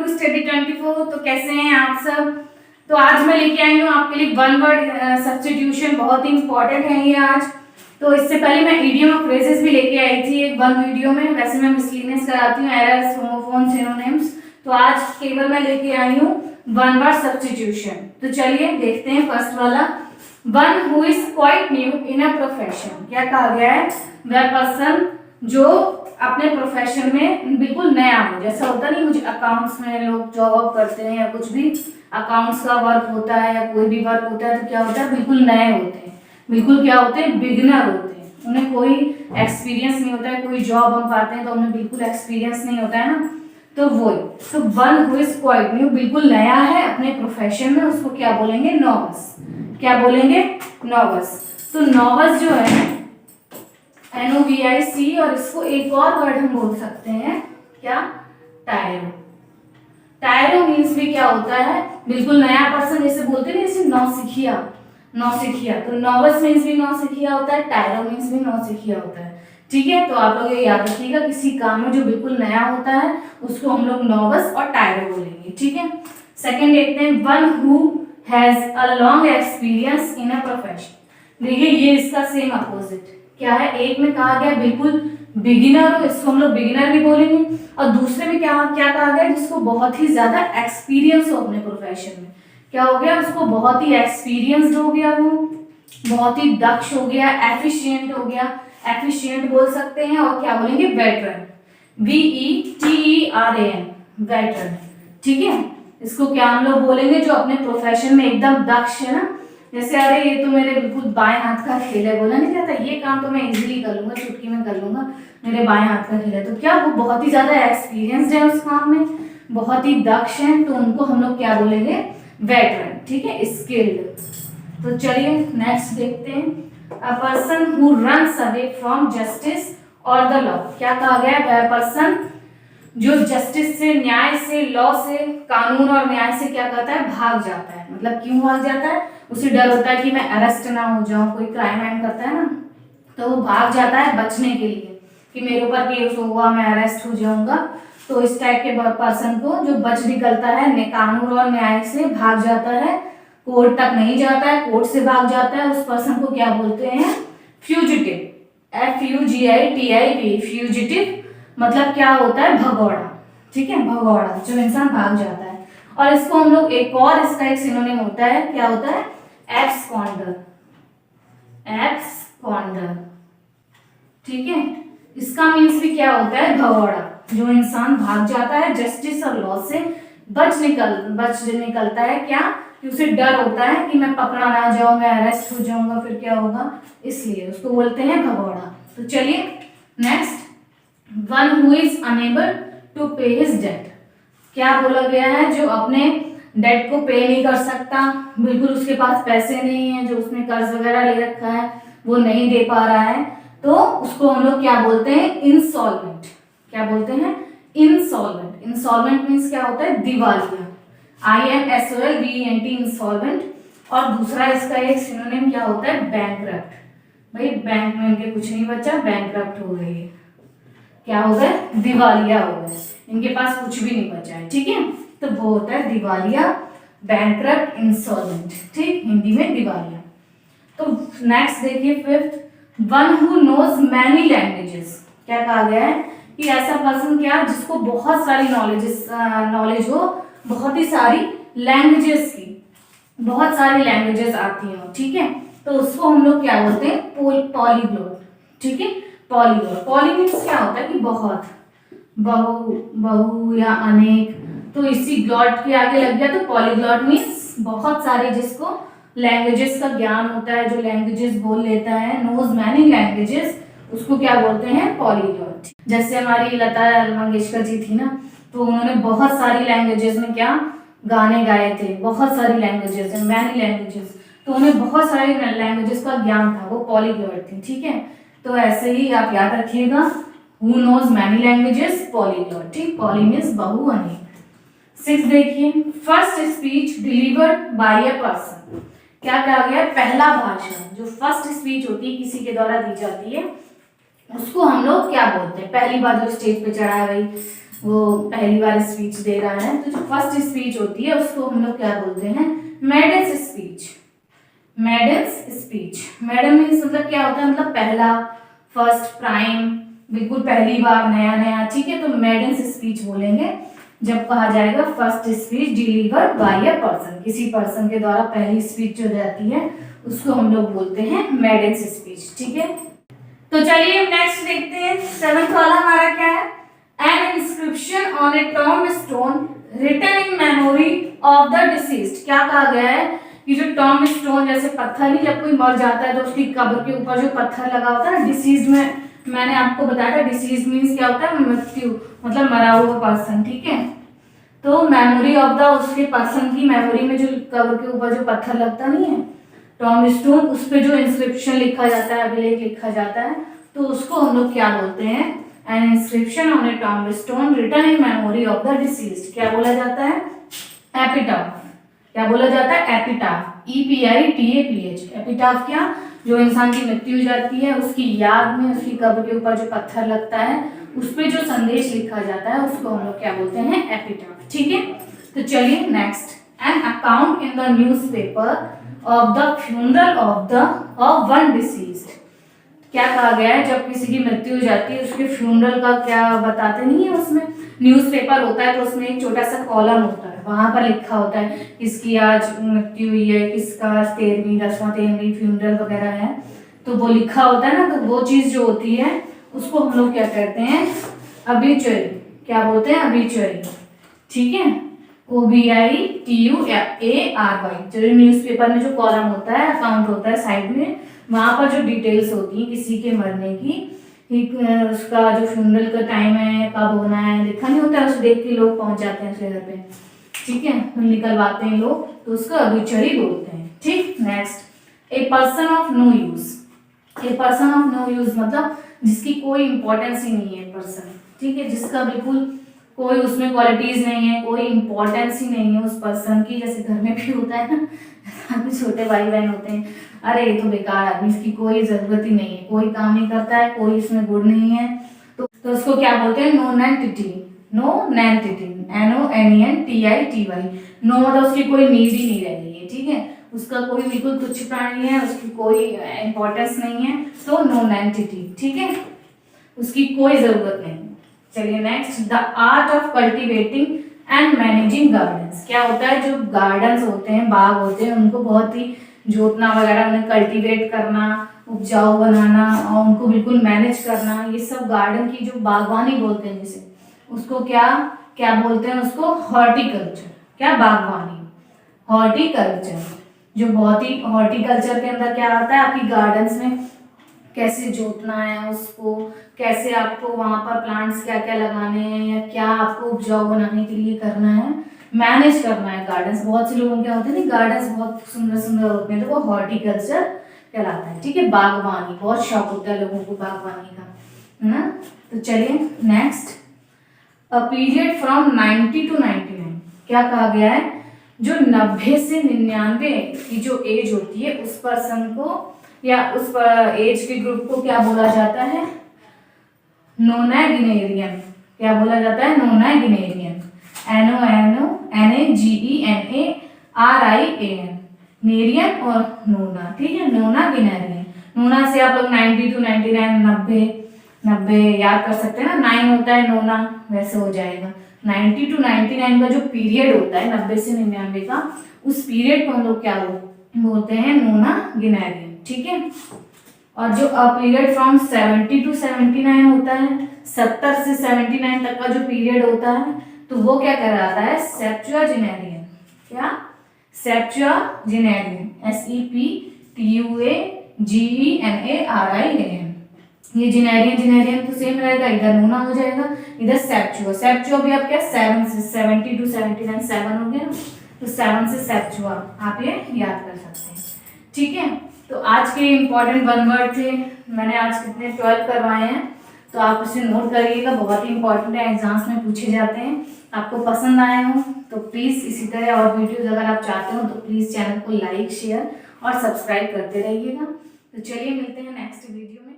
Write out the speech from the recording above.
To study 24। तो कैसे हैं आप सब। तो आज मैं लेके आई हूँ आपके लिए वन वर्ड सब्स्टिट्यूशन, बहुत ही इंपॉर्टेंट है ये आज। तो इससे पहले मैं इडियम और फ्रेजेस भी लेके आई थी एक वन वीडियो में। वैसे मैं मिसलीनियस कराती हूँ, एरर्स, होमोफोन, सिनोनिम्स। तो आज केवल मैं लेके आई हूँ वन वर्ड सब्स्टिट्यूशन। तो चलिए देखते हैं फर्स्ट वाला, one who is quite new in a profession. क्या कहा गया है, वह पर्सन जो अपने प्रोफेशन में बिल्कुल नया हो। जैसा होता नहीं, मुझे अकाउंट्स में लोग जॉब करते हैं या कुछ भी अकाउंट्स का वर्क होता है या कोई भी वर्क होता है, तो क्या होता है, बिल्कुल नए होते हैं, बिल्कुल क्या होते हैं, बिगिनर होते हैं। उन्हें कोई एक्सपीरियंस नहीं होता है। कोई जॉब हम पाते हैं तो उन्हें बिल्कुल एक्सपीरियंस नहीं होता है ना, तो वो। तो one who is quite new, बिल्कुल नया है अपने प्रोफेशन में, उसको क्या बोलेंगे, नॉवस। क्या बोलेंगे, नॉवस। तो नॉवस जो है NOVIC, और इसको एक और वर्ड हम बोल सकते हैं क्या, टायरो। टायरो मीन्स भी क्या होता है, बिल्कुल नया पर्सन, जैसे बोलते हैं जैसे नौसिखिया, नौसिखिया। तो नॉवस मीन्स भी नौसिखिया होता है, टायरो मीन्स भी नौसिखिया होता है। ठीक है, तो आप लोग ये याद रखिएगा, किसी काम में जो बिल्कुल नया होता है उसको हम लोग नॉवस और टायरो बोलेंगे। ठीक है। सेकेंड देखते हैं, one who has a long experience in a profession. देखिए ये इसका सेम अपोजिट क्या है, एक में कहा गया बिल्कुल बिगिनर हो, इसको हम लोग बिगिनर भी बोलेंगे। और दूसरे में क्या क्या कहा गया, जिसको बहुत ही ज्यादा एक्सपीरियंस हो अपने प्रोफेशन में। क्या हो गया, उसको बहुत ही एक्सपीरियंस्ड हो गया, वो बहुत ही दक्ष हो गया, एफिशिएंट हो गया, एफिशिएंट बोल सकते हैं। और क्या बोलेंगे, वेटरन, VETERAN, वेटरन। ठीक है, इसको क्या हम लोग बोलेंगे, जो अपने प्रोफेशन में एकदम दक्ष है ना। जैसे अरे ये तो मेरे बिल्कुल बाएं हाथ का खेल है, बोला नहीं जाता, ये काम तो मैं इजीली कर लूंगा, चुटकी में कर लूंगा, मेरे बाएं हाथ का खेल है। तो क्या वो बहुत ही ज्यादा एक्सपीरियंस्ड है उस काम में, बहुत ही दक्ष है, तो उनको हम लोग क्या बोलेंगे, वेटरन। ठीक है, स्किल्ड। तो चलिए नेक्स्ट देखते हैं, a person who runs away from justice और द लॉ। क्या कहा गया है, वह पर्सन जो जस्टिस से, न्याय से, लॉ से, कानून और न्याय से क्या करता है, भाग जाता है। मतलब क्यों भाग जाता है, उसे डर होता है कि मैं अरेस्ट ना हो जाऊं, कोई क्राइम वाइम करता है ना, तो वो भाग जाता है बचने के लिए कि मेरे ऊपर केस होगा, मैं अरेस्ट हो जाऊंगा। तो इस टाइप के पर्सन को जो बच निकलता है, कानून और न्याय से भाग जाता है, कोर्ट तक नहीं जाता है, कोर्ट से भाग जाता है, उस पर्सन को क्या बोलते हैं, फ्यूजिटिव, FUGITIV, फ्यूजिटिव। मतलब क्या होता है, भगौड़ा। ठीक है, भगौड़ा, जो इंसान भाग जाता है। और इसको हम लोग एक और, इसका एक सिनोनिम होता है, क्या होता है, एब्सकॉन्डर, एब्सकॉन्डर। ठीक है, इसका मीन्स भी क्या होता है, भगौड़ा, जो इंसान भाग जाता है जस्टिस और लॉ से, बच निकलता है। क्या कि उसे डर होता है कि मैं पकड़ा ना जाऊं, मैं अरेस्ट हो जाऊंगा, फिर क्या होगा, इसलिए उसको बोलते हैं भगौड़ा। तो चलिए next, one who is unable to pay his debt. क्या बोला गया है, जो अपने डेट को पे नहीं कर सकता, बिल्कुल उसके पास पैसे नहीं है, जो उसने कर्ज वगैरह ले रखा है वो नहीं दे पा रहा है, तो उसको हम लोग क्या बोलते हैं, इंसॉल्वेंट। क्या बोलते हैं, इंसॉल्वेंट। इंसॉल्वेंट मीन्स क्या होता है, दिवालिया, INSOLVENT, इंसॉल्वेंट। और दूसरा इसका एक सिनोनिम क्या होता है, बैंकरप्ट। भाई बैंक में इनके कुछ नहीं बचा, बैंकरप्ट हो गई है, क्या हो गए, दिवालिया हो गए, इनके पास कुछ भी नहीं बचा है। ठीक है, तो वो होता है दिवालिया, बैंकरप्ट, इंसॉल्वेंट। ठीक, हिंदी में दिवालिया। तो नेक्स्ट देखिए fifth, one who knows many languages. क्या कहा गया है कि ऐसा पर्सन क्या, जिसको बहुत सारी नॉलेज हो, बहुत ही सारी लैंग्वेजेस की, बहुत सारी लैंग्वेजेस आती हो। ठीक है, तो उसको हम लोग क्या बोलते हैं, पॉलीग्लोट। ठीक है, पॉलीग्लोट। पॉली मीन्स क्या होता है कि बहुत, बहु या अनेक, तो इसी ग्लॉट के आगे लग गया, तो पॉलीग्लॉट मीन्स बहुत सारे, जिसको लैंग्वेजेस का ज्ञान होता है, जो लैंग्वेजेस बोल लेता है, नोज मैनी लैंग्वेजेस, उसको क्या बोलते हैं, पॉलीग्लॉट। जैसे हमारी लता मंगेशकर जी थी ना, तो उन्होंने बहुत सारी लैंग्वेजेस में क्या गाने गाए थे, बहुत सारी लैंग्वेजेस, मैनी लैंग्वेजेस, तो उन्हें बहुत सारी लैंग्वेजेस का ज्ञान था, वो पॉलीग्लॉट थी। ठीक है, तो ऐसे ही आप याद रखिएगा, Who knows many languages, polyglot। ठीक, poly means बहु, अनेक। सिक्स देखिए, first speech delivered by a person. क्या कहा गया, पहला भाषण, जो फर्स्ट स्पीच होती है किसी के द्वारा दी जाती है, उसको हम लोग क्या बोलते हैं, पहली बार जो स्टेज पे चढ़ा है भाई, वो पहली बार स्पीच दे रहा है, तो जो फर्स्ट स्पीच होती है उसको हम लोग क्या बोलते हैं, maiden's speech. Maiden's speech, maiden means मतलब क्या होता है, मतलब पहला, फर्स्ट, प्राइम, बिल्कुल पहली बार, नया नया, ठीक है। तो मेडेन्स स्पीच बोलेंगे जब कहा जाएगा first speech delivered by a person, किसी पर्सन के द्वारा पहली स्पीच जो जाती है उसको हम लोग बोलते हैं मेडेन्स स्पीच, ठीक है। तो चलिए नेक्स्ट देखते हैं, 7th वाला हमारा क्या है, an inscription on a tombstone written in memory of the deceased. क्या कहा गया है कि जो टॉम्बस्टोन, जैसे पत्थर नहीं, जब कोई मर जाता है तो उसकी कब्र के ऊपर जो पत्थर लगा होता है ना, डिसीज में मैंने आपको बताया था, डिसीज मीन्स क्या होता है, मृत्यु, मतलब मरा हुआ पर्सन, ठीक है। तो मेमोरी ऑफ द, उसके पर्सन की मेमोरी में जो कब्र के ऊपर जो पत्थर लगता नहीं है टॉम्बस्टोन, उस पे जो इंस्क्रिप्शन लिखा जाता है, अभिलेख लिखा जाता है, तो उसको हम लोग क्या बोलते हैं, an inscription on a tombstone written in memory of the deceased. क्या बोला जाता है, एपिटाफ। क्या बोला जाता है, एपिटाफ, EPITAPH। एपिटाफ क्या, जो इंसान की मृत्यु हो जाती है उसकी याद में उसकी कब्र के ऊपर जो पत्थर लगता है उस पे जो संदेश लिखा जाता है उसको हम लोग क्या बोलते हैं, एपिटाफ, ठीक है। तो चलिए next, an account in the newspaper of the funeral of one deceased. क्या कहा गया है, जब किसी की मृत्यु हो जाती है उसके फ्यूनरल का क्या बताते नहीं है, उसमें न्यूज़पेपर होता है तो उसमें एक छोटा सा कॉलम होता है, वहां पर लिखा होता है किसकी आज मृत्यु हुई है, किसका 13वीं 10वां 13वीं फ्यूनरल वगैरह है, तो वो लिखा होता है ना, तो वो चीज जो होती है उसको हम लोग क्या कहते हैं, अबिचुअरी। क्या बोलते हैं, अबिचुअरी, ठीक है। OBITUARY, जो न्यूज़पेपर में जो कॉलम होता है, अकाउंट होता है साइड में, वहां पर जो डिटेल्स होती है किसी के मरने की, उसका जो फ्यूनरल का टाइम है, कब होना है, लिखा नहीं होता है, उसे देख के लोग पहुंच जाते हैं उसके घर पे, ठीक है, निकलवाते हैं लोग, तो उसको अबिचुअरी बोलते हैं, ठीक। Next, a person of no use. A person of no use मतलब जिसकी कोई इंपॉर्टेंस ही नहीं है पर्सन, ठीक है, जिसका बिल्कुल कोई उसमें क्वालिटीज नहीं है, कोई इंपॉर्टेंस ही नहीं है उस पर्सन की। जैसे घर में भी होता है ना, छोटे भाई बहन होते हैं, अरे ये तो बेकार आदमी, इसकी कोई जरूरत ही नहीं है, कोई काम नहीं करता है, कोई इसमें गुण नहीं है, तो उसको क्या बोलते हैं, नॉनेंटिटी। नॉनेंटिटी, NONENTITY। नो मतलब उसकी कोई नीड ही नहीं रह गई है, ठीक है, उसका कोई बिल्कुल तुच्छ प्राणी है, उसकी कोई इंपॉर्टेंस नहीं है, तो नॉनेंटिटी, ठीक है, उसकी कोई जरूरत नहीं। चलिए next, the art of cultivating and managing gardens. क्या होता है, जो गार्डन्स होते हैं, बाग होते हैं, उनको बहुत ही जोतना वगैरह, उन्हें कल्टीवेट करना, उपजाऊ बनाना और उनको बिल्कुल मैनेज करना, ये सब गार्डन की जो बागवानी बोलते हैं जिसे, उसको क्या क्या बोलते हैं, उसको हॉर्टिकल्चर। क्या, बागवानी, हॉर्टिकल्चर, जो बहुत ही हॉर्टिकल्चर के अंदर क्या आता है, आपकी गार्डन्स में कैसे जोतना है उसको, कैसे आपको वहां पर प्लांट्स क्या क्या लगाने हैं, या क्या आपको उपजाऊ बनाने के लिए करना है, मैनेज करना है गार्डन्स। बहुत से लोगों क्या होते हैं ना, गार्डन्स बहुत सुंदर सुंदर होते हैं, तो वो हॉर्टिकल्चर कहलाता है, ठीक है। बागवानी, बहुत शौक होता है लोगों को बागवानी का, है ना। तो चलिए next, a period from 90 to 99। क्या कहा गया है, जो 90 से 99 की जो एज होती है उस पर्सन को या उस एज के ग्रुप को क्या बोला जाता है, नोनागेनेरियन। क्या बोला जाता है, नोनागेनेरियन, NONAGENARIAN, नेरियन और नोना, ठीक है, नोनागेनेरियन। नोना से आप लोग 90 to 99 90 याद कर सकते हैं ना, 9 होता है नोना, वैसे हो जाएगा। 90 to 99 का जो पीरियड होता है 90 से 99 का, उस पीरियड को हम लोग क्या बोलते हैं, नोनागेनेरियन, ठीक है। और जो पीरियड फ्रॉम 70 to 79 होता है, 70 से 79 तक का जो पीरियड होता है, तो वो क्या कहलाता है, सेप्चुआजेनेरियन। क्या, सेप्चुआजेनेरियन, SEPTUAGENARIAN। ये जेनेरियन तो सेम रहेगा, इधर नोना हो जाएगा, इधर सेप्चुआ। सेप्चुआ भी आप क्या, 7 से 70 to 79 7 हो गया, तो 7 से सेप्चुआ आप ये याद कर सकते हैं, ठीक है। तो आज के इम्पोर्टेंट 1 वर्ड थे, मैंने आज कितने 12 करवाए हैं, तो आप उसे नोट करिएगा, बहुत ही इंपॉर्टेंट है, एग्जाम्स में पूछे जाते हैं। आपको पसंद आए हो तो प्लीज़ इसी तरह और वीडियोज़ अगर आप चाहते हो तो प्लीज़ चैनल को लाइक शेयर और सब्सक्राइब करते रहिएगा। तो चलिए मिलते हैं नेक्स्ट वीडियो में।